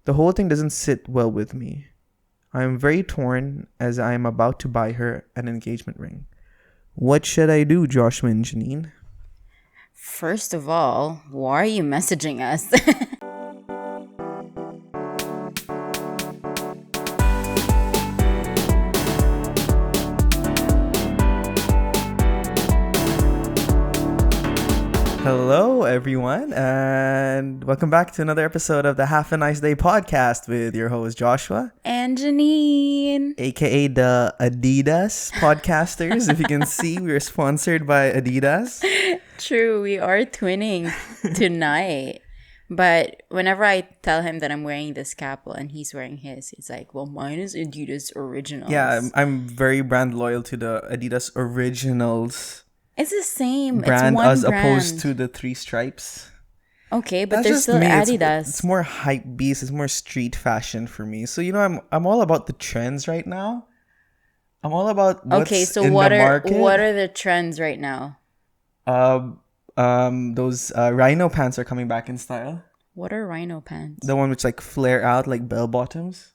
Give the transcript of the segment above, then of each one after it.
The whole thing doesn't sit well with me. I am very torn as I am about to buy her an engagement ring. What should I do, Joshua and Janine? First of all, why are you messaging us? Hello, everyone, and welcome back to another episode of the Half a Nice Day podcast with your host, Joshua. And Janine. AKA the Adidas podcasters. If you can see, we're sponsored by Adidas. True, we are twinning tonight. But whenever I tell him that I'm wearing this cap and he's wearing his, he's like, well, mine is Adidas Originals. Yeah, I'm very brand loyal to the Adidas Originals. It's the same. Brand it's one as brand. Opposed to the three stripes. Okay, but That's there's just still me. Adidas. It's more hype beast. It's more street fashion for me. So I'm all about the trends right now. I'm all about what's in what the market. what are the trends right now? Those rhino pants are coming back in style. What are rhino pants? The one which like flare out like bell bottoms.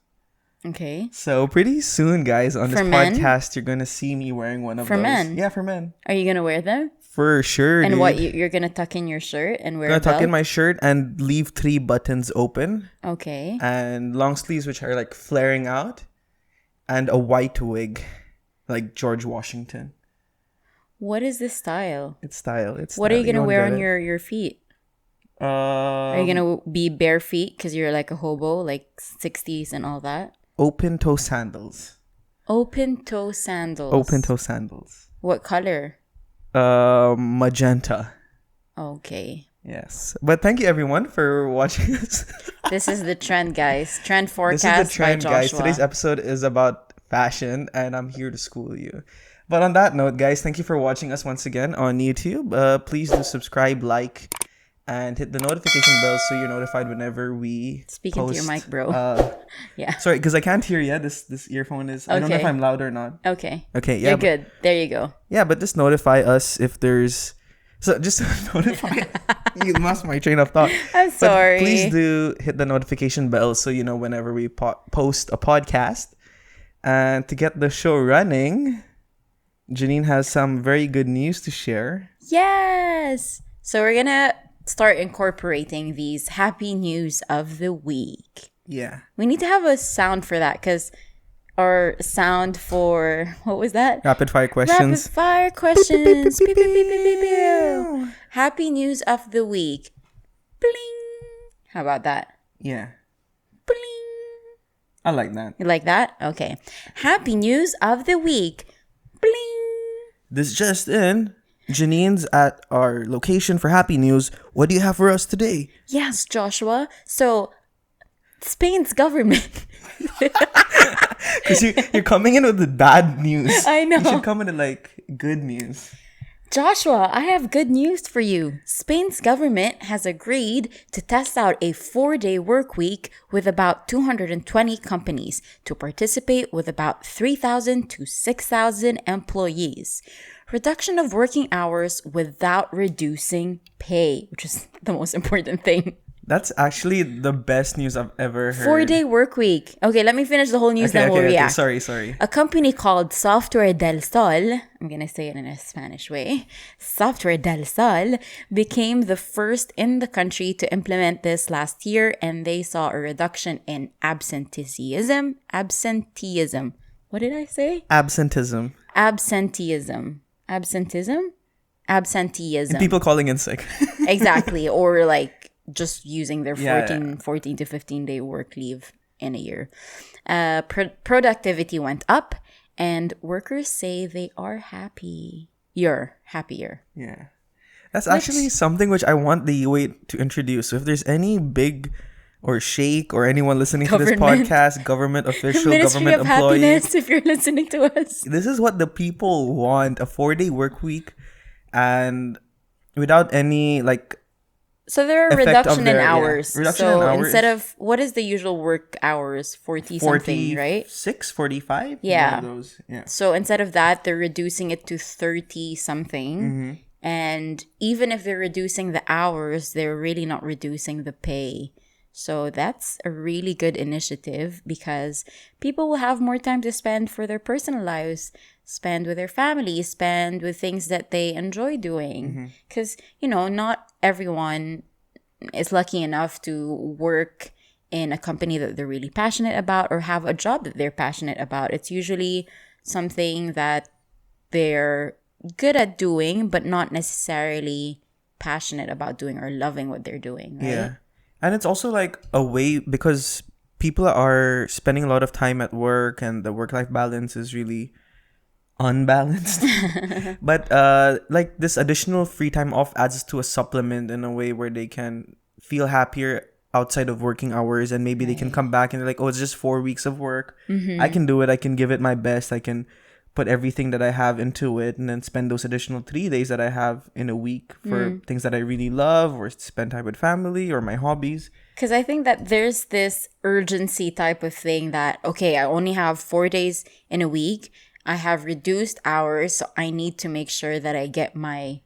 Okay. So pretty soon, guys, on this For men? podcast, you're gonna see me wearing one of For those. men? Yeah, for men. Are you gonna wear them? For sure. And dude. what you're gonna tuck in your shirt and wear? I'm gonna a belt? tuck in my shirt and leave 3 buttons open. Okay. And long sleeves which are like flaring out, and a white wig, like George Washington. What is this style? It's style. What are you gonna don't wear get on it. your feet? Are you gonna be bare feet because you're like a hobo, like 60s and all that? Open toe sandals? Open toe sandals. Open toe sandals. What color? Magenta. Okay. Yes. But thank you everyone for watching us. This is the trend, guys. Trend This forecast is the trend, by guys. Joshua. Today's episode is about fashion, and I'm here to school you. But on that note, guys, thank you for watching us once again on YouTube. Please do subscribe, like, and hit the notification bell so you're notified whenever we Speak post. into your mic, bro. Yeah. Sorry, because I can't hear you. This earphone is. I don't know if Okay. I'm loud or not. Okay. Okay. Yeah. You're good. There you go. Yeah, but just notify us if there's. So just notify. You lost my train of thought. I'm sorry. But please do hit the notification bell so you know whenever we post a podcast. And to get the show running, Janine has some very good news to share. Yes. So we're gonna start incorporating these happy news of the week. Yeah. We need to have a sound for that because our sound for what was that? Rapid fire questions. Rapid fire questions. Beep, beep, beep, beep, beep, beep. Happy news of the week. Bling. How about that? Yeah. Bling. I like that. You like that? Okay. Happy news of the week. Bling. This just in. Janine's at our location for Happy News. What do you have for us today? Yes, Joshua. So, Spain's government. Because you're coming in with the bad news. I know. You should come in with like good news. Joshua, I have good news for you. Spain's government has agreed to test out a 4-day work week with about 220 companies to participate with about 3,000 to 6,000 employees. Reduction of working hours without reducing pay, which is the most important thing. That's actually the best news I've ever heard. 4-day work week. Okay, let me finish the whole news, then we'll react. Sorry. A company called Software del Sol, I'm going to say it in a Spanish way, Software del Sol became the first in the country to implement this last year, and they saw a reduction in absenteeism. What did I say? Absenteeism. Absenteeism. People calling in sick. Exactly. Or like just using their Yeah. 14 to 15 day work leave in a year. Productivity went up, and workers say they are happy. You're happier. Yeah. That's actually something which I want the UAE to introduce. So if there's any big or sheikh or anyone listening to this Government. podcast, government official, Ministry government of employee, Happiness, if you're listening to us. this is what the people want: a 4-day work week, and without any like. So there are Effect of reduction in their- yeah. hours. Reduction so in hours. instead of, what is the usual work hours? 40 something, right? 45? Yeah. One of those. Yeah. So instead of that, they're reducing it to 30 something. Mm-hmm. And even if they're reducing the hours, they're really not reducing the pay. So that's a really good initiative because people will have more time to spend for their personal lives, spend with their families, spend with things that they enjoy doing. Because, not everyone is lucky enough to work in a company that they're really passionate about or have a job that they're passionate about. It's usually something that they're good at doing, but not necessarily passionate about doing or loving what they're doing, right? Yeah. And it's also like a way because people are spending a lot of time at work and the work-life balance is really unbalanced. But like this additional free time off adds to a supplement in a way where they can feel happier outside of working hours, and maybe they can come back and they're like, oh, it's just 4 weeks of work. I can do it. I can give it my best. I can put everything that I have into it and then spend those additional 3 days that I have in a week for things that I really love or spend time with family or my hobbies. Because I think that there's this urgency type of thing that, okay, I only have 4 days in a week. I have reduced hours, so I need to make sure that I get my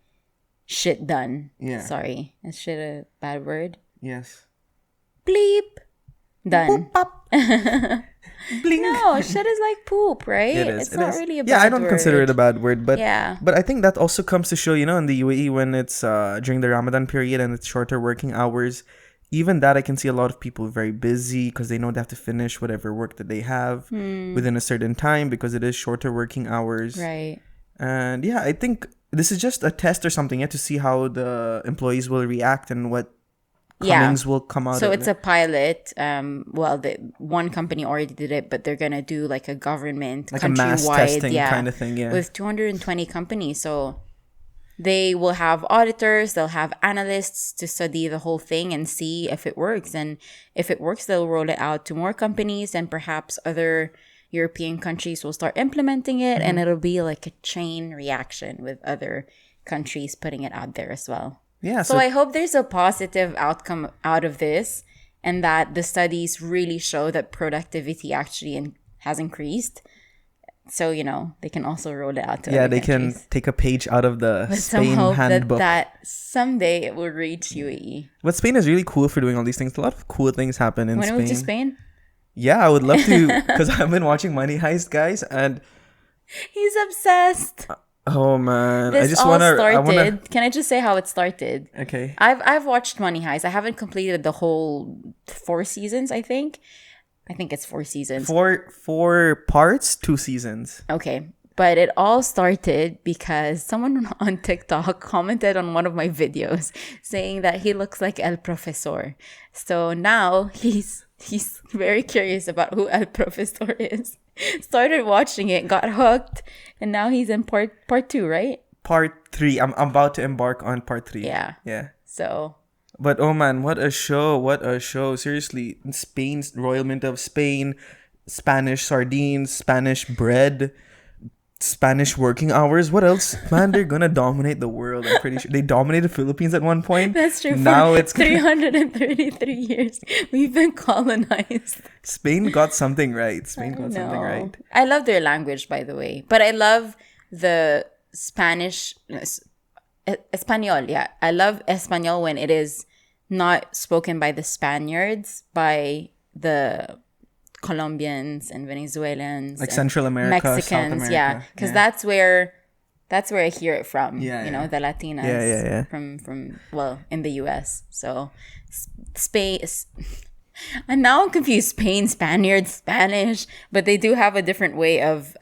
shit done. Yeah. Sorry, is shit a bad word? Yes. Bleep. Done. Boop, pop. Bling. No, shit is like poop, right? It is. It's it not is. really a bad Yeah, I don't word. consider it a bad word, but Yeah. but I think that also comes to show, in the UAE when it's during the Ramadan period and it's shorter working hours, even that I can see a lot of people very busy because they know they have to finish whatever work that they have within a certain time because it is shorter working hours. Right. And yeah, I think this is just a test or something to see how the employees will react and what comings will come out So of it's it. a pilot. Well, the one company already did it, but they're gonna do like a government, Like a mass countrywide, testing kind of thing, yeah. with 220 companies. So they will have auditors, they'll have analysts to study the whole thing and see if it works. And if it works, they'll roll it out to more companies, and perhaps other European countries will start implementing it, and it'll be like a chain reaction with other countries putting it out there as well. Yeah, So I hope there's a positive outcome out of this, and that the studies really show that productivity actually has increased. So, they can also roll it out to other they can countries. take a page out of the With some Spain hope handbook. that someday it will reach UAE. But Spain is really cool for doing all these things. A lot of cool things happen in When Spain. I move to Spain, Yeah, I would love to because I've been watching Money Heist, guys, and he's obsessed. oh man, This I just all wanna. started. Can I just say how it started? Okay. I've watched Money Heist. I haven't completed the whole 4 seasons, I think. I think it's 4 seasons. Four parts, 2 seasons. Okay. But it all started because someone on TikTok commented on one of my videos saying that he looks like El Profesor. So now he's very curious about who El Profesor is. Started watching it, got hooked, and now he's in part 2, right? Part 3. I'm about to embark on part 3. Yeah. Yeah. So But oh man, what a show! What a show! Seriously, Spain's Royal Mint of Spain, Spanish sardines, Spanish bread, Spanish working hours. What else? Man, they're gonna dominate the world. I'm pretty sure they dominated Philippines at one point. that's true. Now For it's 333 years we've been colonized. Spain got something right. Spain got something No. right. I love their language, by the way. But I love the Spanish, Espanol, yeah. I love Espanol when it is not spoken by the Spaniards, by the Colombians and Venezuelans, Like and Central America, South Mexicans, America. yeah. Because that's where I hear it from. Yeah, yeah. The Latinas. Yeah. From well, in the US. So Spain. And now I'm confused. Spain, Spaniards, Spanish, but they do have a different way of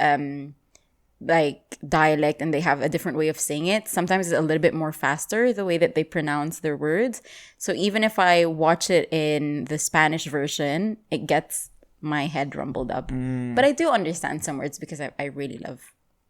like dialect, and they have a different way of saying it. Sometimes it's a little bit more faster, the way that they pronounce their words. So even if I watch it in the Spanish version, it gets my head rumbled up. But I do understand some words because I really love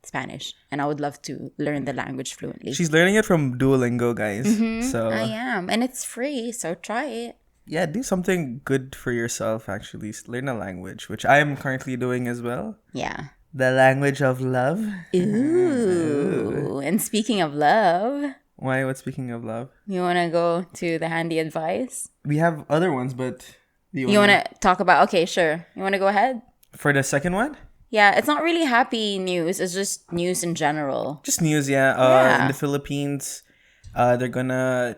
Spanish, and I would love to learn the language fluently. She's learning it from Duolingo, guys. So I am, and it's free, so try it. yeah, do something good for yourself. Actually, learn a language, which I am currently doing as well. Yeah. The language of love. Ooh. And speaking of love, Why? What? Speaking of love, you want to go to the handy advice? we have other ones, but You want to talk about? Okay, sure. You want to go ahead? for the second one? Yeah, it's not really happy news. It's just news in general. Just news, yeah. Yeah. In the Philippines, they're gonna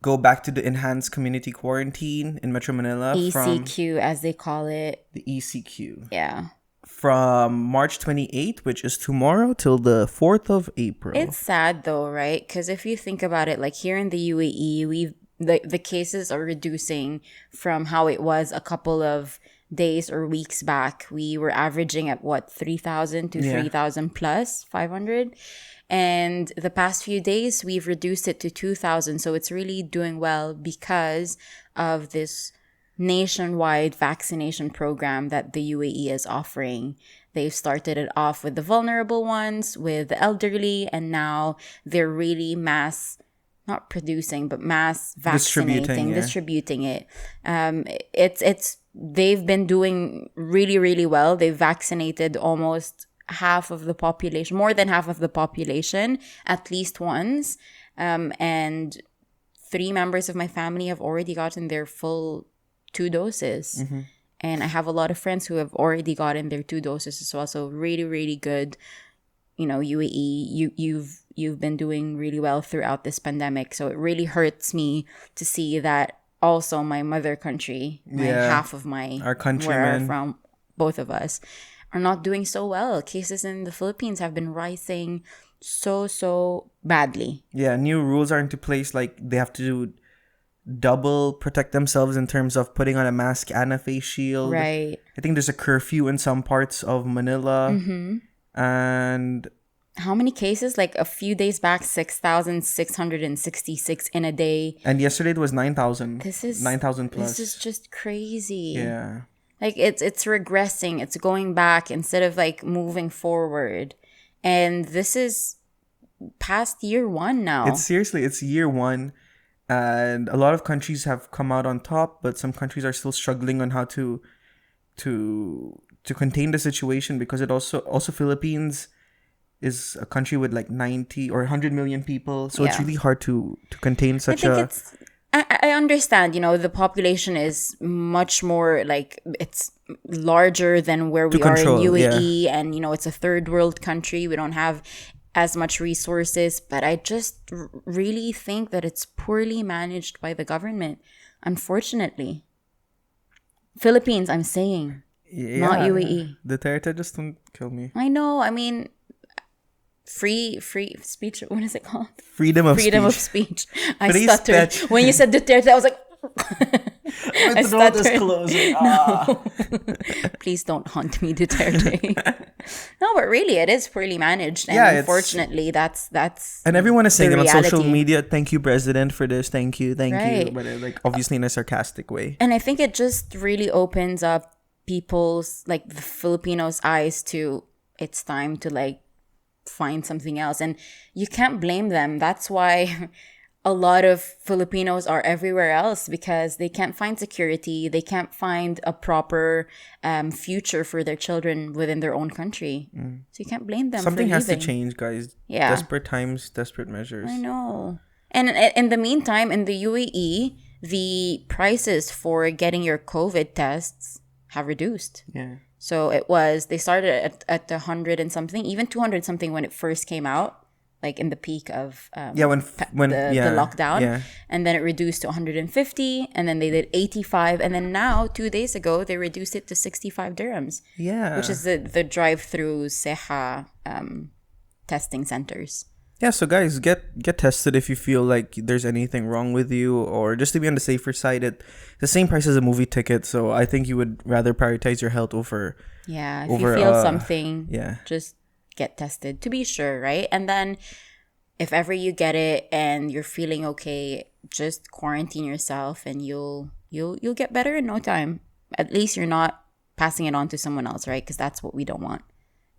go back to the enhanced community quarantine in Metro Manila from ECQ, as they call it. the ECQ. Yeah. From March 28th, which is tomorrow, till the 4th of April. It's sad though, right? Because if you think about it, like here in the UAE, the cases are reducing from how it was a couple of days or weeks back. We were averaging at 3,000 to 3,000 plus 500. And the past few days, we've reduced it to 2,000. So it's really doing well because of this nationwide vaccination program that the UAE is offering. They've started it off with the vulnerable ones, with the elderly, and now they're really mass vaccinating, distributing it. They've been doing really, really well. They've vaccinated almost half of the population, more than half of the population, at least once. And 3 members of my family have already gotten their full 2 doses. Mm-hmm. And I have a lot of friends who have already gotten their 2 doses as well. So really, really good. You know, UAE, you've been doing really well throughout this pandemic. So it really hurts me to see that also my mother country, half of our countrymen, from both of us, are not doing so well. Cases in the Philippines have been rising so badly. Yeah, new rules are into place. Like they have to double protect themselves in terms of putting on a mask and a face shield. Right. I think there's a curfew in some parts of Manila. Mm-hmm. And how many cases? Like a few days back, 6,666 in a day. And yesterday it was 9,000. This is 9,000 plus. This is just crazy. Yeah. Like it's regressing. It's going back instead of like moving forward. And this is past year 1 now. It's year 1. And a lot of countries have come out on top, but some countries are still struggling on how to contain the situation, because it also Philippines is a country with like 90 or 100 million people. So it's really hard to contain such I understand, you know, the population is much more like it's larger than where we are in UAE. Yeah. And, you know, it's a third world country. We don't have as much resources, but I just really think that it's poorly managed by the government, unfortunately. Philippines, I'm saying, not UAE. Duterte, just don't kill me. I know. I mean, free speech. What is it called? Freedom of speech. I stuttered when you said Duterte. I was like, my throat is closing. No. Please don't haunt me, Duterte. No, but really, it is poorly managed, and unfortunately, that's. And everyone is saying it on social media. Thank you, President, for this. Thank you, but like obviously in a sarcastic way. And I think it just really opens up people's, like the Filipinos' eyes to it's time to like find something else, and you can't blame them. That's why a lot of Filipinos are everywhere else, because they can't find security. They can't find a proper future for their children within their own country. So you can't blame them. Something for has leaving. to change, guys. Yeah. Desperate times, desperate measures. I know. And in the meantime, in the UAE, the prices for getting your COVID tests have reduced. Yeah. So they started at 100 and something, even 200 something when it first came out. Like in the peak of the lockdown, and then it reduced to 150, and then they did 85, and then now 2 days ago they reduced it to 65 dirhams. Yeah, which is the drive-through Seha testing centers. Yeah, so guys, get tested if you feel like there's anything wrong with you, or just to be on the safer side. It's the same price as a movie ticket, so I think you would rather prioritize your health over. Yeah, if you feel something, just get tested to be sure, right? And then if ever you get it and you're feeling okay, just quarantine yourself and you'll get better in no time. At least you're not passing it on to someone else, right? Because that's what we don't want,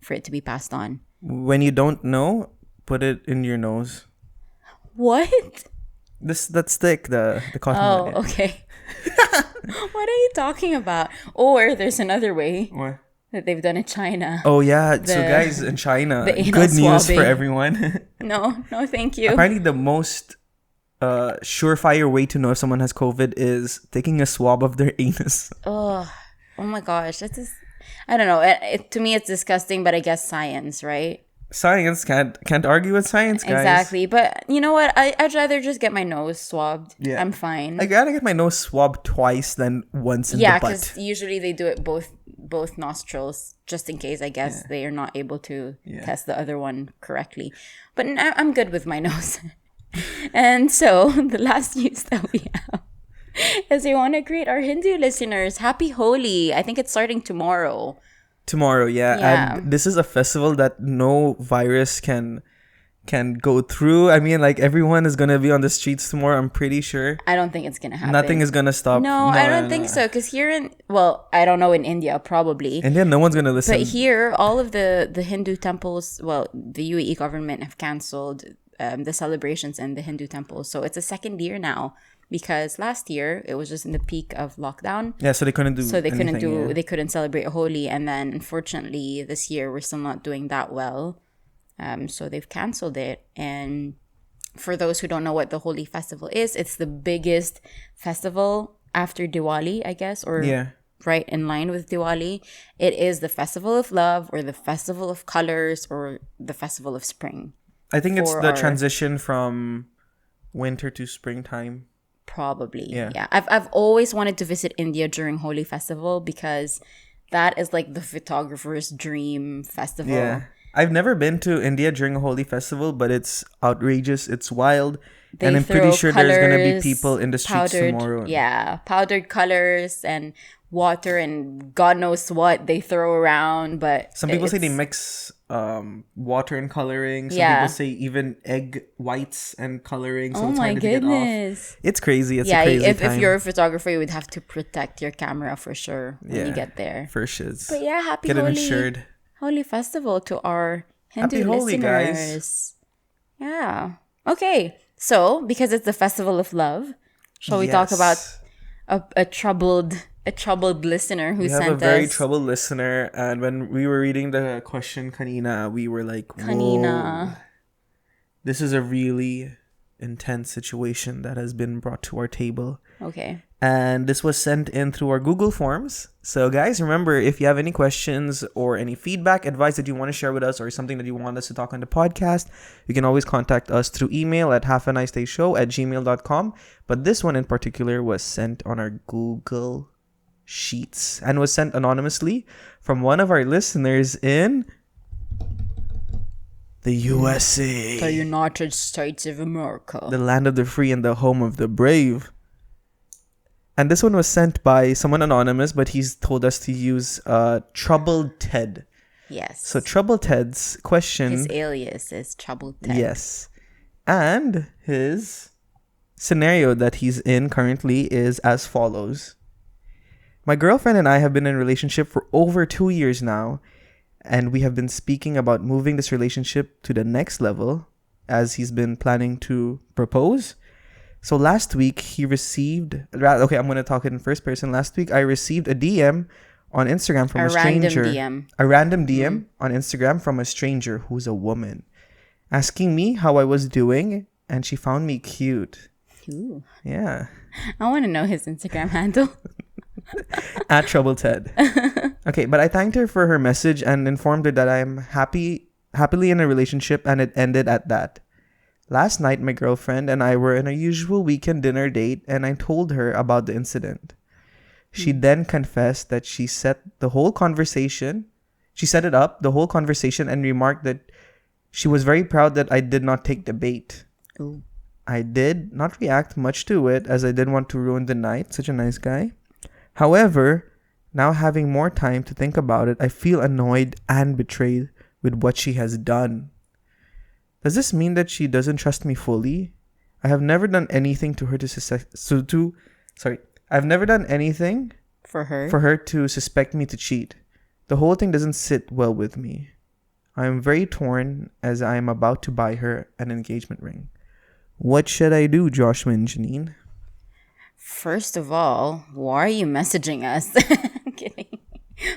for it to be passed on. When you don't know, put it in your nose. What? That stick, the cotton. Oh, okay. What are you talking about? Or there's another way. What? That they've done in China. Oh yeah, so guys, in China, good news for everyone. No, thank you. Apparently the most surefire way to know if someone has COVID is taking a swab of their anus. Oh my gosh, that's just, I don't know. To me, it's disgusting, but I guess science, right? Science can't argue with science, guys. Exactly. But you know what? I'd rather just get my nose swabbed. Yeah. I'm fine. I gotta get my nose swabbed twice than once in Yeah, the because butt. usually they do it both nostrils, just in case, I guess, they are not able to test the other one correctly. But I'm good with my nose. And so the last news that we have is we want to greet our Hindu listeners. Happy Holi. I think it's starting tomorrow. Tomorrow, yeah. Yeah. And this is a festival that no virus can go through. I mean, like, everyone is gonna be on the streets tomorrow, I'm pretty sure. I don't think it's going to happen. Nothing is gonna stop. No, I don't think so. Because here I don't know, in India, probably. India, no one's gonna listen. But here, all of the Hindu temples, the UAE government have canceled the celebrations in the Hindu temples. So it's a second year now, because last year it was just in the peak of lockdown. Yeah, so they couldn't do. So they anything, they couldn't celebrate Holi, and then unfortunately this year we're still not doing that well. So they've canceled it. And for those who don't know what the Holi festival is, it's the biggest festival after Diwali, I guess, or right in line with Diwali. It is the festival of love, or the festival of colors, or the festival of spring. I think it's the transition from winter to springtime. Probably. Yeah. I've always wanted to visit India during Holi festival, because that is like the photographer's dream festival. Yeah. I've never been to India during a Holi festival, but it's outrageous. It's wild. And I'm pretty sure there's going to be people in the streets tomorrow. Yeah. Powdered colors and water and God knows what they throw around. But some people say they mix water and coloring. Some people say even egg whites and coloring. So it's hard to get off. It's crazy. It's a crazy time. If you're a photographer, you would have to protect your camera for sure when you get there. For shiz. But yeah, happy Get Holi. it insured. Holi festival to our Hindu Holi, listeners. guys. Yeah. Okay. So, because it's the festival of love, shall we talk about a troubled listener who sent us? We have a very troubled listener, and when we were reading the question kanina, we were like, whoa. This is a really intense situation that has been brought to our table. Okay. And this was sent in through our Google Forms. So guys, remember, if you have any questions or any feedback, advice that you want to share with us, or something that you want us to talk on the podcast, you can always contact us through email at halfanicedayshow@gmail.com. But this one in particular was sent on our Google Sheets and was sent anonymously from one of our listeners in the USA. The United States of America. The land of the free and the home of the brave. And this one was sent by someone anonymous, but he's told us to use Troubled Ted. Yes. So Troubled Ted's question... His alias is Troubled Ted. Yes. And his scenario that he's in currently is as follows. My girlfriend and I have been in a relationship for over 2 years now, and we have been speaking about moving this relationship to the next level, as he's been planning to propose. So last week he received... Okay, I'm going to talk it in first person. Last week I received a DM on Instagram from a stranger. A random DM on Instagram from a stranger who's a woman, asking me how I was doing, and she found me cute. Ooh. Yeah. I want to know his Instagram handle. At Trouble Ted. Okay, but I thanked her for her message and informed her that I'm happily in a relationship, and it ended at that. Last night, my girlfriend and I were in a usual weekend dinner date, and I told her about the incident. She then confessed that she set it up, the whole conversation, and remarked that she was very proud that I did not take the bait. Ooh. I did not react much to it, as I didn't want to ruin the night. Such a nice guy. However, now having more time to think about it, I feel annoyed and betrayed with what she has done. Does this mean that she doesn't trust me fully? I have never done anything to her I've never done anything for her to suspect me to cheat. The whole thing doesn't sit well with me. I am very torn, as I am about to buy her an engagement ring. What should I do, Joshua and Janine? First of all, why are you messaging us? I'm kidding.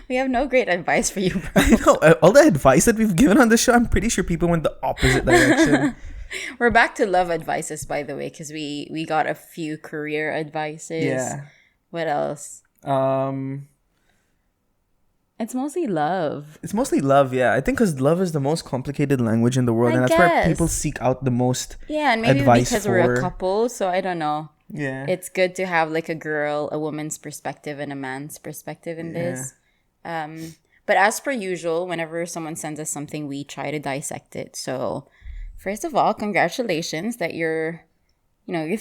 We have no great advice for you, bro. I know. All the advice that we've given on the show, I'm pretty sure people went the opposite direction. We're back to love advices, by the way, because we got a few career advices. Yeah. What else? I It's mostly love. It's mostly love, yeah. I think because love is the most complicated language in the world, I and that's where people guess. seek out the most Yeah, and maybe advice because we're a for. couple, so I don't know. Yeah. It's good to have like a woman's perspective and a man's perspective in Yeah. this. But as per usual, whenever someone sends us something, we try to dissect it. So, first of all, congratulations that you're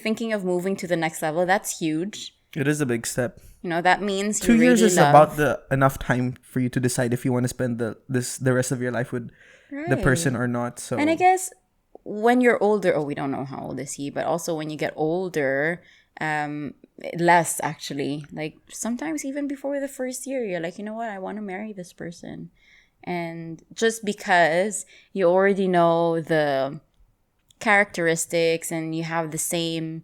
thinking of moving to the next level. That's huge. It is a big step. That means 2 you years really is love. about the enough time for you to decide if you want to spend the rest of your life with the person or not. So And I guess when you're older, we don't know how old is he, but also when you get older, less actually. Like sometimes even before the first year, you're like, you know what, I want to marry this person. And just because you already know the characteristics and you have the same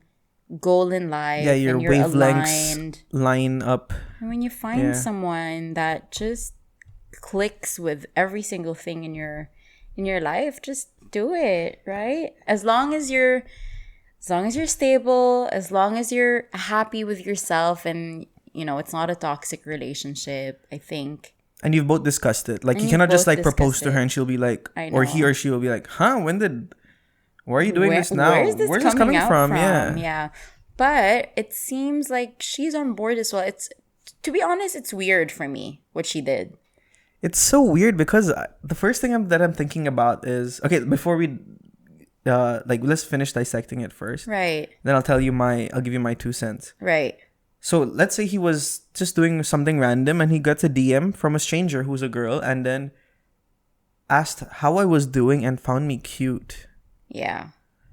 goal in life yeah, your and you're wavelengths aligned. line up. And when you find someone that just clicks with every single thing in your life, just do it, right? As long as you're stable, as long as you're happy with yourself and it's not a toxic relationship, I think. And you've both discussed it. Like And you you've cannot just both like propose discussed to her it. and she'll be like, I or he know. or she will be like, huh? Why are you doing this now? Where is this Where's this coming coming out from? from? Yeah. Yeah. But it seems like she's on board as well. To be honest, it's weird for me what she did. It's so weird because the first thing that I'm thinking about is, okay, before we let's finish dissecting it first. Right. Then I'll give you my 2 cents. Right. So let's say he was just doing something random and he gets a DM from a stranger who's a girl and then asked how I was doing and found me cute. Yeah.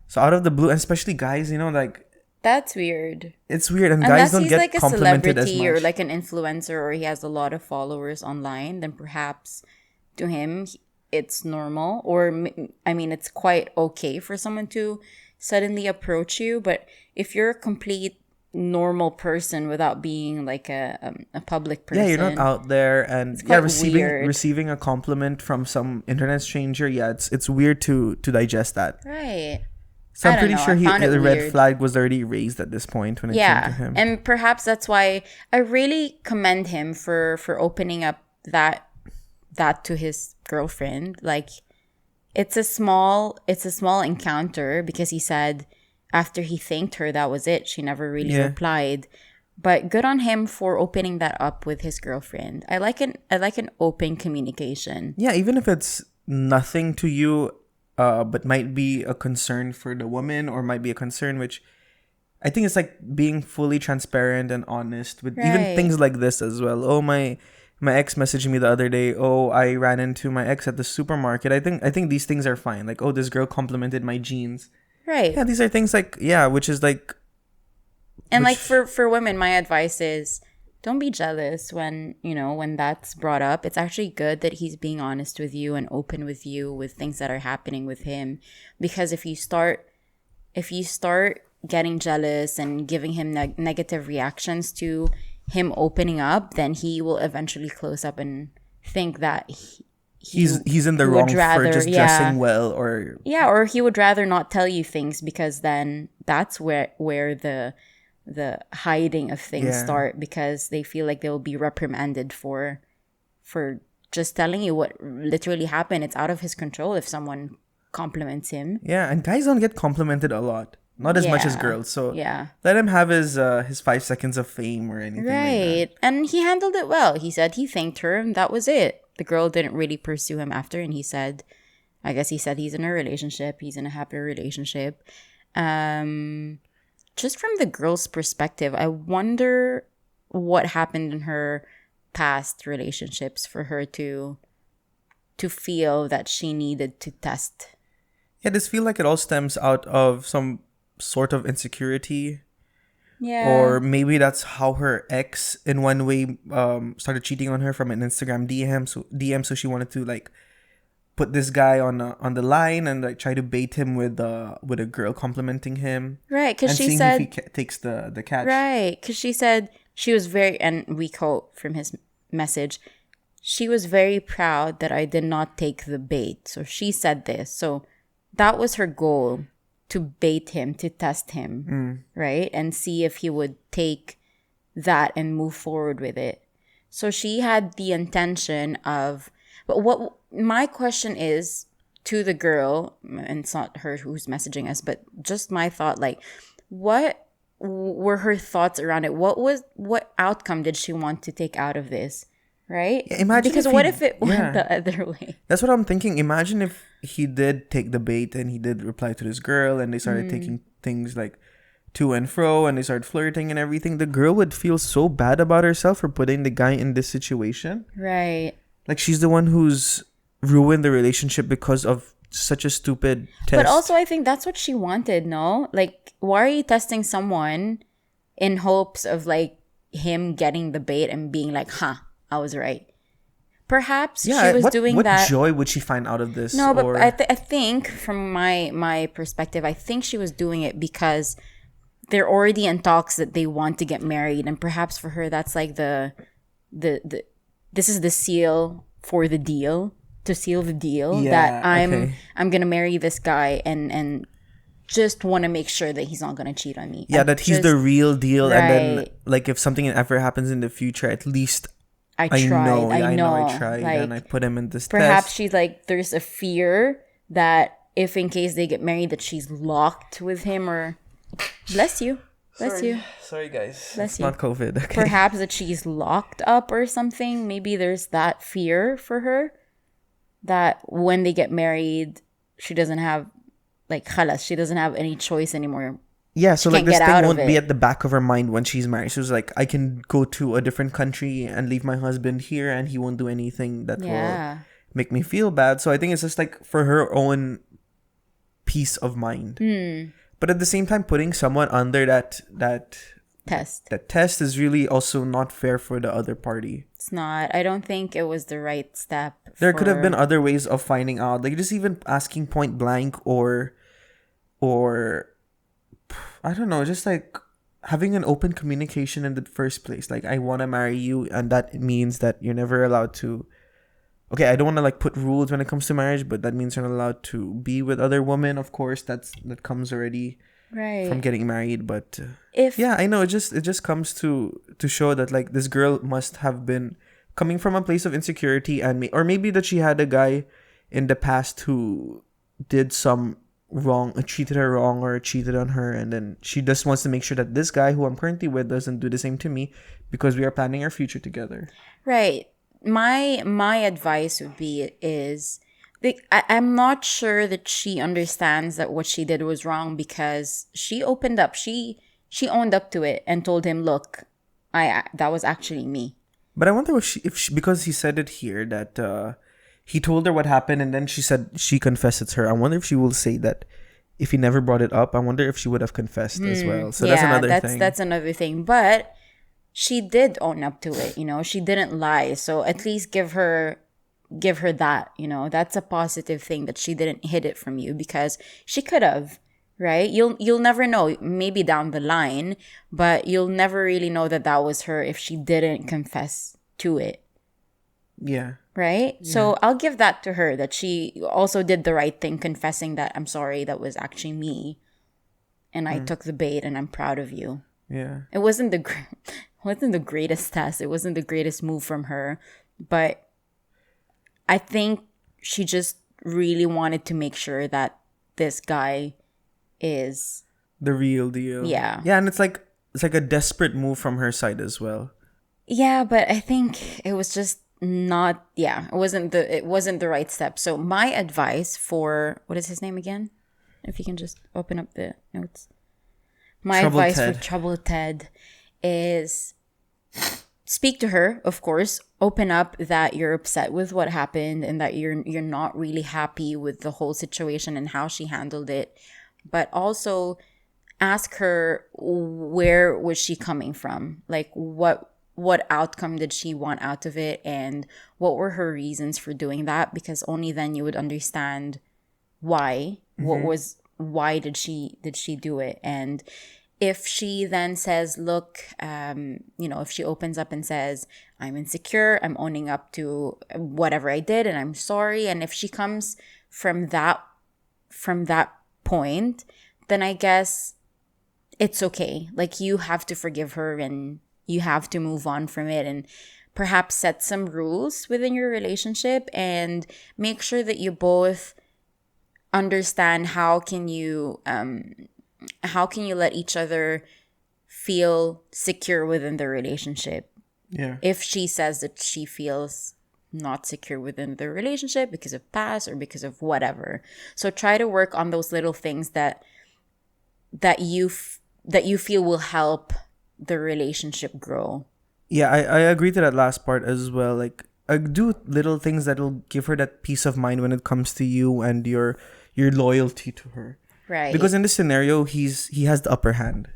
So out of the blue, and especially guys, like That's weird. it's weird, and Unless guys don't he's get like a complimented as celebrity much. or like an influencer or he has a lot of followers online, then perhaps to him it's normal. Or I mean, it's quite okay for someone to suddenly approach you. But if you're a complete normal person without being like a public person, Yeah, you're not out there, and quite receiving weird. receiving a compliment from some internet stranger. Yeah, it's weird to digest that. Right. So I I'm don't pretty know, sure I found it the red weird. flag was already raised at this point when it came to him. And perhaps that's why I really commend him for opening up that to his girlfriend. Like it's a small encounter because he said after he thanked her, that was it. She never really replied. But good on him for opening that up with his girlfriend. I like an open communication. Yeah, even if it's nothing to you, but might be a concern for the woman or might be a concern, which I think it's like being fully transparent and honest with even Right. things like this as well. Oh, my ex messaged me the other day. Oh, I ran into my ex at the supermarket. I think these things are fine. Like, oh, this girl complimented my jeans. Right. Yeah, these are things like, which is like, And like for women, my advice is don't be jealous when that's brought up. It's actually good that he's being honest with you and open with you with things that are happening with him. Because if you start getting jealous and giving him negative reactions to him opening up, then he will eventually close up and think that he's in the would wrong for rather- just yeah. dressing well or or he would rather not tell you things because then that's where the hiding of things Yeah. start, because they feel like they will be reprimanded for just telling you what literally happened. It's out of his control if someone compliments him. yeah. And guys don't get complimented a lot, not as much as Yeah. girls. So Yeah. let him have his 5 seconds of fame or anything like that. Right. And he handled it well. He said he thanked her and that was it. The girl didn't really pursue him after, and he said he's in a relationship. He's in a happy relationship. Just from the girl's perspective, I wonder what happened in her past relationships for her to feel that she needed to test. Yeah, this feel like it all stems out of some sort of insecurity, Yeah. or maybe that's how her ex, in one way, started cheating on her from an Instagram DM. So she wanted to like put this guy on the line and like try to bait him with a girl complimenting him, Right, because and she seeing said if he takes the catch. right, because she said she was very, and we quote from his message, she was very proud that I did not take the bait. So she said this. So that was her goal, to bait him, to test him, right? And see if he would take that and move forward with it. So she had the intention of, but what my question is to the girl, and it's not her who's messaging us, but just my thought, like, what were her thoughts around it? What outcome did she want to take out of this? Right? Yeah, imagine Because if what he- if it went yeah. the other way? That's what I'm thinking. Imagine if he did take the bait and he did reply to this girl and they started taking things like to and fro and they started flirting and everything. The girl would feel so bad about herself for putting the guy in this situation. Right. Like she's the one who's ruined the relationship because of such a stupid test. But also, I think that's what she wanted, no? Like, why are you testing someone in hopes of, like, him getting the bait and being like, huh, I was right? Perhaps she was doing what that. joy would she find out of this? No, but or... I think from my perspective, I think she was doing it because they're already in talks that they want to get married, and perhaps for her that's like the this is the seal for the deal, to seal the deal that I'm gonna marry this guy and just want to make sure that he's not gonna cheat on me. Yeah, that he's the real deal, and then Right. like if something ever happens in the future, at least I I tried. know I I tried, Like, and I put him in this perhaps test. she's like, there's a fear that if in case they get married, that she's locked with him, or bless you, Sorry, guys. Bless It's you. not COVID. Okay. perhaps that she's locked up or something. Maybe there's that fear for her that when they get married, she doesn't have, like, khalas, she doesn't have any choice anymore. Yeah, so like can't this get thing out of won't be it. at the back of her mind when she's married. She was like, I can go to a different country and leave my husband here, and he won't do anything that will Yeah. make me feel bad. So I think it's just like for her own peace of mind. But at the same time, putting someone under that Test. test is really also not fair for the other party. It's not. I don't think it was the right step. There could have for- been other ways of finding out, like just even asking point blank, or I don't know, just like having an open communication in the first place. Like, I want to marry you, and that means that you're never allowed to. Okay, I don't want to like put rules when it comes to marriage, but that means you're not allowed to be with other women. Of course, that comes already right. from getting married. But If yeah, I know it just comes to show that like this girl must have been coming from a place of insecurity, and or maybe that she had a guy in the past who did some wrong, treated her wrong, or cheated on her, and then she just wants to make sure that this guy who I'm currently with doesn't do the same to me, because we are planning our future together. right, my advice would be is, I'm not sure that she understands that what she did was wrong, because she opened up, she owned up to it and told him, look, that was actually me. But I wonder if she, because he said it here that he told her what happened, and then she said she confessed it's her. I wonder if she will say that if he never brought it up. I wonder if she would have confessed as well. So that's another thing. That's another thing. But she did own up to it. She didn't lie. So at least give her that. That's a positive thing, that she didn't hid it from you, because she could have. Right? You'll never know. Maybe down the line, but you'll never really know that was her if she didn't confess to it. Yeah. Right? Yeah. So I'll give that to her, that she also did the right thing, confessing that, I'm sorry, that was actually me, and I took the bait, and I'm proud of you. Yeah. It wasn't the greatest test. It wasn't the greatest move from her, but I think she just really wanted to make sure that this guy is the real deal. Yeah. Yeah, and it's like a desperate move from her side as well. Yeah, but I think it was just not. Yeah, it wasn't the right step. So my advice for, what is his name again? If you can just open up the notes. My advice for Trouble Ted is speak to her, of course. Open up that you're upset with what happened, and that you're not really happy with the whole situation and how she handled it. But also ask her, where was she coming from? Like, what outcome did she want out of it, and what were her reasons for doing that? Because only then you would understand why. Why did she do it? And if she then says, look, if she opens up and says, I'm insecure, I'm owning up to whatever I did, and I'm sorry, and if she comes from that point, then I guess it's okay. Like, you have to forgive her, and you have to move on from it. perhaps set some rules within your relationship and make sure that you both understand how can you let each other feel secure within the relationship. Yeah. If she says that she feels not secure within the relationship because of past or because of whatever, so try to work on those little things that you feel will help the relationship grow. Yeah, I agree to that last part as well. Like, do little things that will give her that peace of mind when it comes to you and your loyalty to her. Right. Because in this scenario, he has the upper hand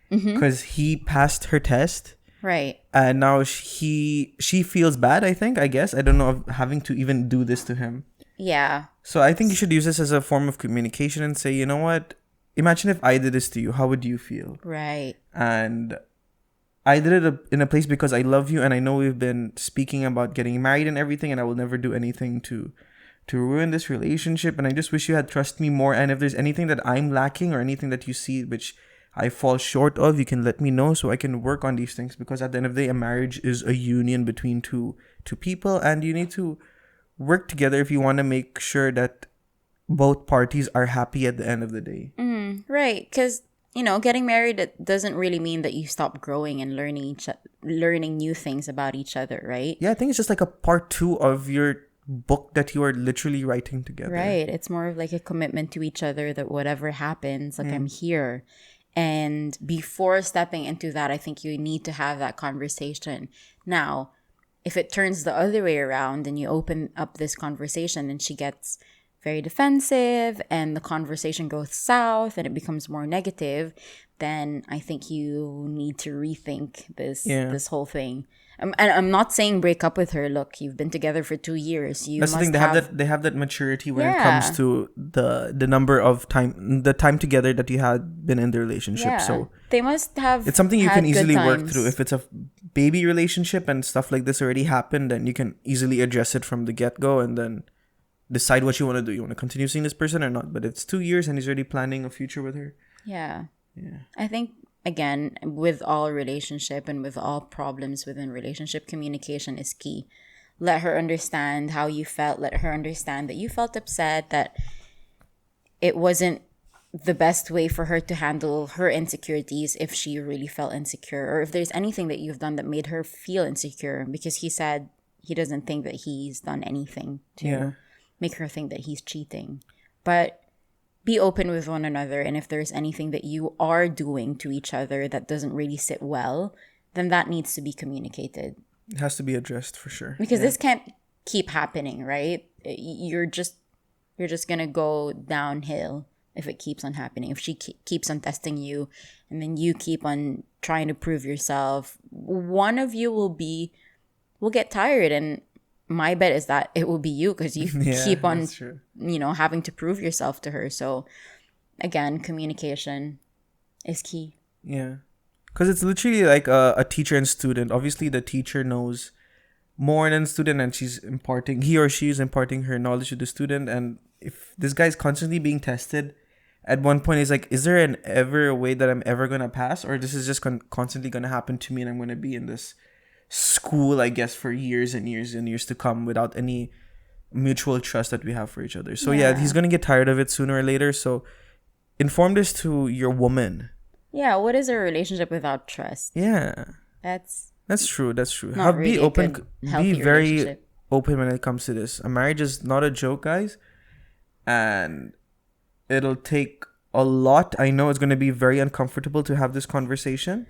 because he passed her test, Right. and now she feels bad. I guess I don't know of having to even do this to him. Yeah. So I think you should use this as a form of communication and say, you know what? Imagine if I did this to you. How would you feel? Right. And I did it in a place because I love you, and I know we've been speaking about getting married and everything, and I will never do anything to ruin this relationship. And I just wish you had trust me more. And if there's anything that I'm lacking or anything that you see which I fall short of, you can let me know so I can work on these things. Because at the end of the day, a marriage is a union between two people, and you need to work together if you want to make sure that both parties are happy at the end of the day. Right. Because, getting married, it doesn't really mean that you stop growing and learning new things about each other, right? Yeah, I think it's just like a part 2 of your book that you are literally writing together. Right. It's more of like a commitment to each other that whatever happens, like I'm here. And before stepping into that, I think you need to have that conversation. Now, if it turns the other way around and you open up this conversation and she gets very defensive and the conversation goes south and it becomes more negative, then I think you need to rethink this whole thing. And I'm not saying break up with her. Look, you've been together for 2 years. That's the thing. They have that maturity when it comes to the number of the time together that you had been in the relationship. Yeah. So they must have. it's something you can easily work times. through. If it's a baby relationship and stuff like this already happened, then you can easily address it from the get go and then decide what you want to do. You want to continue seeing this person or not? But it's 2 years and he's already planning a future with her. Yeah. Yeah. I think, again, with all relationship and with all problems within relationship, communication is key. Let her understand how you felt. Let her understand that you felt upset, that it wasn't the best way for her to handle her insecurities if she really felt insecure, or if there's anything that you've done that made her feel insecure, because he said he doesn't think that he's done anything to make her think that he's cheating. But be open with one another, and if there's anything that you are doing to each other that doesn't really sit well, then that needs to be communicated. It has to be addressed for sure. Because this can't keep happening, right? You're just gonna go downhill if it keeps on happening. If she keeps on testing you, and then you keep on trying to prove yourself, one of you will get tired, and my bet is that it will be you, because you keep on, having to prove yourself to her. So, again, communication is key. Yeah. Because it's literally like a teacher and student. Obviously, the teacher knows more than the student, and he or she is imparting her knowledge to the student. And if this guy is constantly being tested, at one point he's like, is there ever a way that I'm ever going to pass? Or this is just constantly going to happen to me and I'm going to be in this school, I guess, for years and years and years to come without any mutual trust that we have for each other. So he's gonna get tired of it sooner or later. So inform this to your woman. Yeah, what is a relationship without trust? Yeah, that's true. not really be open. a good, healthy Be very relationship. open when it comes to this. A marriage is not a joke, guys, and it'll take a lot. I know it's gonna be very uncomfortable to have this conversation,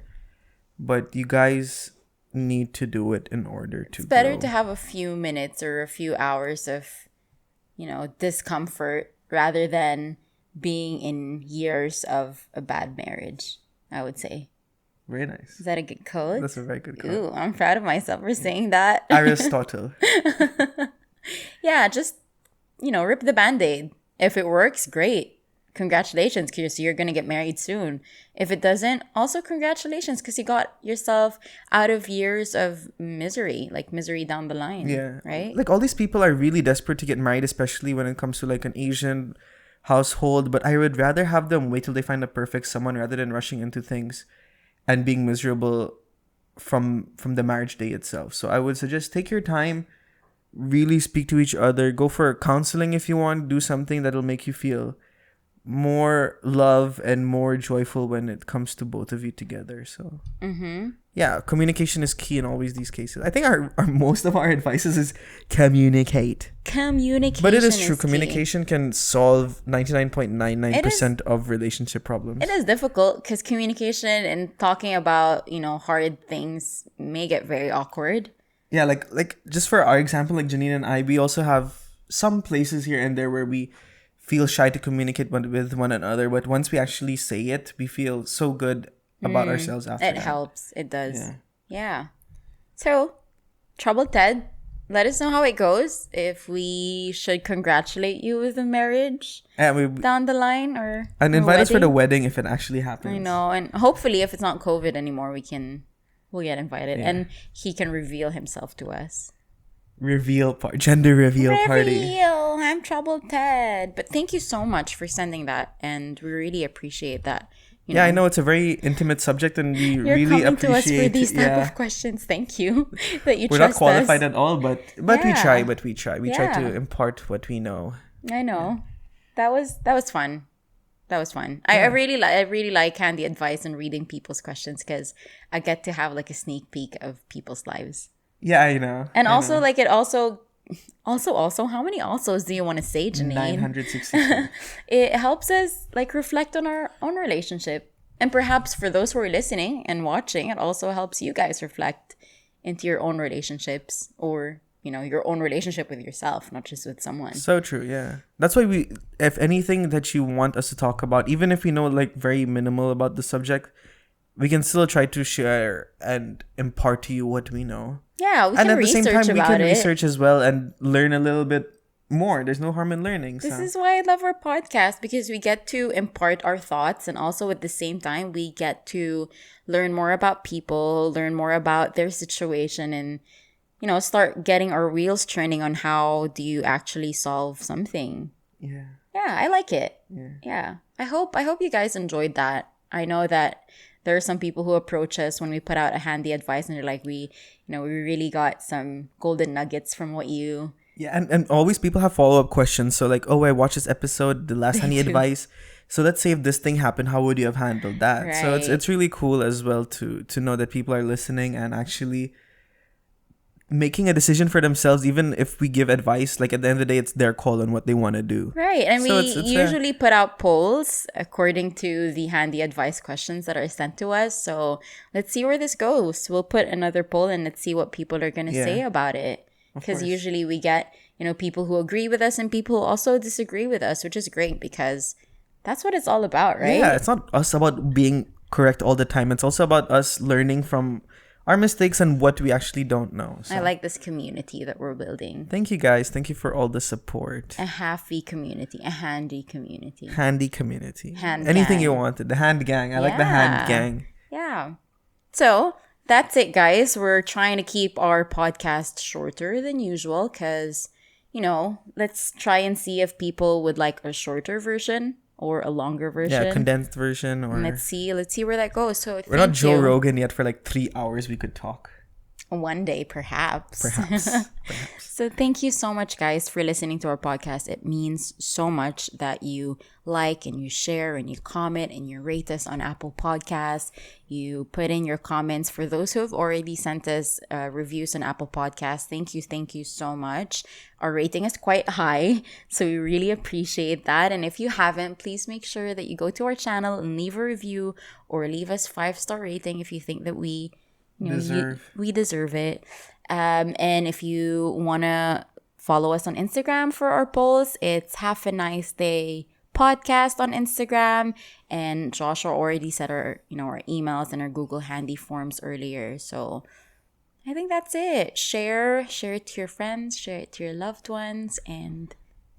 but you guys need to do it in order to It's better grow. to have a few minutes or a few hours of discomfort rather than being in years of a bad marriage, I would say. Very nice. Is that a good quote? That's a very good quote. Ooh, I'm proud of myself for saying that. Aristotle. Yeah, just rip the band-aid. If it works, great. Congratulations, because you're going to get married soon. If it doesn't, also congratulations, because you got yourself out of years of misery, like misery down the line. Yeah. Right? Like, all these people are really desperate to get married, especially when it comes to like an Asian household. But I would rather have them wait till they find the perfect someone rather than rushing into things and being miserable from the marriage day itself. So I would suggest take your time, really speak to each other, go for counseling if you want, do something that'll make you feel more love and more joyful when it comes to both of you together. So yeah, communication is key in always these cases. I think our most of our advices is communicate. Communication, but it is true. key. Communication can solve 99.99% of relationship problems. It is difficult because communication and talking about, hard things may get very awkward. Yeah, like just for our example, like Janine and I, we also have some places here and there where we feel shy to communicate with one another, but once we actually say it, we feel so good about ourselves after It that. helps. It does. Yeah. So, Troubled Ted, let us know how it goes. If we should congratulate you with the marriage down the line, and invite us for the wedding if it actually happens. I know, and hopefully, if it's not COVID anymore, we'll get invited, and he can reveal himself to us. Gender reveal party. I'm Troubled Ted. But thank you so much for sending that, and we really appreciate that. I know it's a very intimate subject, and we You're really coming to us appreciate for these type of questions. Thank you that you We're trust not qualified us. at all, but we try. We try to impart what we know. I know. That was fun. That was fun. I really like handy advice and reading people's questions because I get to have like a sneak peek of people's lives. Yeah, I know. And also, like, it also, how many alsos do you want to say, Janine? 962. It helps us, like, reflect on our own relationship. And perhaps for those who are listening and watching, it also helps you guys reflect into your own relationships or, your own relationship with yourself, not just with someone. So true, yeah. That's why if anything that you want us to talk about, even if we know, like, very minimal about the subject, we can still try to share and impart to you what we know. Yeah, we can and at the research same time, we can about it. research as well and learn a little bit more. There's no harm in learning. This is why I love our podcast, because we get to impart our thoughts, and also at the same time, we get to learn more about people, learn more about their situation, and start getting our wheels turning on how do you actually solve something. Yeah, I like it. Yeah. I hope you guys enjoyed that. I know that there are some people who approach us when we put out a handy advice, and they're like, we really got some golden nuggets from what you. Yeah, and always people have follow-up questions. So like, I watched this episode, the last handy advice. So let's say if this thing happened, how would you have handled that? Right. So it's really cool as well to know that people are listening and actually making a decision for themselves. Even if we give advice, like at the end of the day, it's their call on what they want to do. Right. And so we usually put out polls according to the handy advice questions that are sent to us. So let's see where this goes. We'll put another poll and let's see what people are going to say about it. Because usually we get, people who agree with us and people who also disagree with us, which is great because that's what it's all about, right? Yeah, it's not us about being correct all the time. It's also about us learning from our mistakes and what we actually don't know. So. I like this community that we're building. Thank you, guys. Thank you for all the support. A happy community, a handy community. Handy community. Hand Anything gang. you wanted. The hand gang. I like the hand gang. Yeah. So that's it, guys. We're trying to keep our podcast shorter than usual because, let's try and see if people would like a shorter version or a longer version. Yeah, condensed version. Or Let's see where that goes. So we're not Joe Rogan yet. For like 3 hours we could talk. One day, perhaps. Perhaps. So thank you so much, guys, for listening to our podcast. It means so much that you like and you share and you comment and you rate us on Apple Podcasts. You put in your comments. For those who have already sent us reviews on Apple Podcasts, thank you so much. Our rating is quite high, so we really appreciate that. And if you haven't, please make sure that you go to our channel and leave a review or leave us 5-star rating if you think that we we deserve it. And if you want to follow us on Instagram for our polls, it's Have a Nice Day Podcast on Instagram. And Joshua already said our emails and our Google Handy forms earlier. So I think that's it. Share it to your friends, share it to your loved ones, and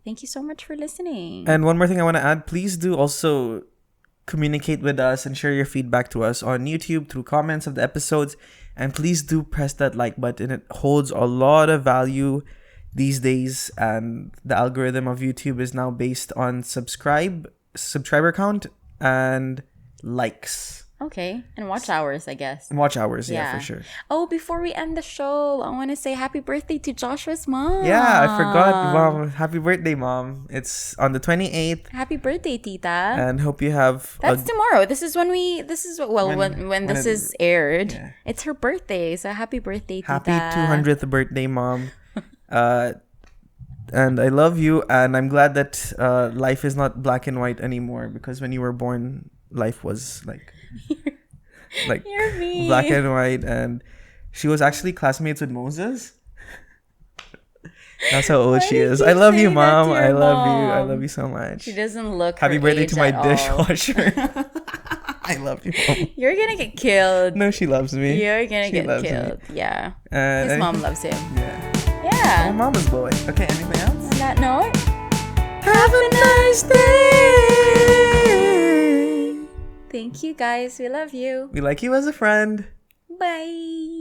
thank you so much for listening. And one more thing I want to add, please do also communicate with us and share your feedback to us on YouTube through comments of the episodes. And please do press that like button. It holds a lot of value these days. And the algorithm of YouTube is now based on subscriber count and likes. Okay. And watch hours, I guess. Watch hours, yeah, for sure. Oh, before we end the show, I want to say happy birthday to Joshua's mom. Yeah, I forgot, Mom. Happy birthday, Mom. It's on the 28th. Happy birthday, Tita. And hope you have... That's tomorrow. This is when this is aired. Yeah. It's her birthday. So happy birthday, Tita. Happy 200th birthday, Mom. And I love you. And I'm glad that life is not black and white anymore. Because when you were born, life was like You're mean. black and white. And she was actually classmates with Moses. That's how old she is. I love you, Mom. I love you. I love you so much. She doesn't look Happy her birthday age to my at dishwasher. I love you, Mom. You're gonna get killed. No, she loves me. You're gonna get killed. Me. Yeah. And His mom loves him. Yeah. Yeah. My mama's boy. Okay, anything else? On that note, have a nice day. thank you guys. We love you. We like you as a friend. Bye.